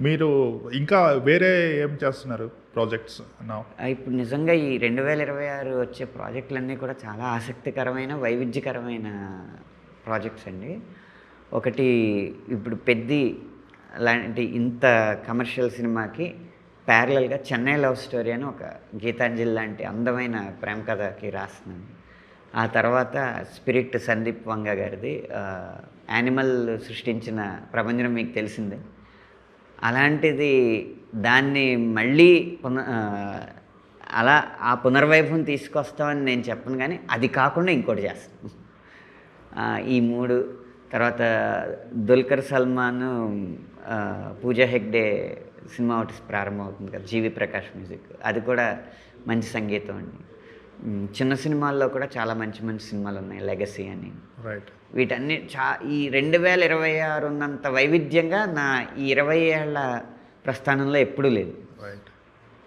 మీరు ఇంకా వేరే ఏం చేస్తున్నారు ప్రాజెక్ట్స్ నౌ? ఇప్పుడు నిజంగా ఈ 2026 వచ్చే ప్రాజెక్టులన్నీ కూడా చాలా ఆసక్తికరమైన, వైవిధ్యకరమైన ప్రాజెక్ట్స్ అండి. ఒకటి ఇప్పుడు 'పెద్ది' లాంటి ఇంత కమర్షియల్ సినిమాకి ప్యారలల్‌గా 'చెన్నై లవ్ స్టోరీ' అని ఒక గీతాంజలి లాంటి అందమైన ప్రేమ కథకి రాస్తున్నాను. ఆ తర్వాత 'స్పిరిట్' సందీప్ వంగ గారిది. యానిమల్ సృష్టించిన ప్రభంజనం మీకు తెలిసిందే. అలాంటిది దాన్ని మళ్ళీ అలా ఆ పునర్వైభవం తీసుకొస్తామని నేను చెప్పను కానీ, అది కాకుండా ఇంకోటి చేస్తాను. ఈ 3 తర్వాత 'దుల్కర్ సల్మాన్' పూజా హెగ్డే సినిమా ఒకటి ప్రారంభమవుతుంది కదా, జీవి ప్రకాష్ మ్యూజిక్. అది కూడా మంచి సంగీతం అండి. చిన్న సినిమాల్లో కూడా చాలా మంచి మంచి సినిమాలు ఉన్నాయి, 'లెగసీ' అని. రైట్. వీటన్ని ఈ 2026 ఉన్నంత వైవిధ్యంగా నా ఈ 20 ఏళ్ల ప్రస్థానంలో ఎప్పుడూ లేదు. రైట్.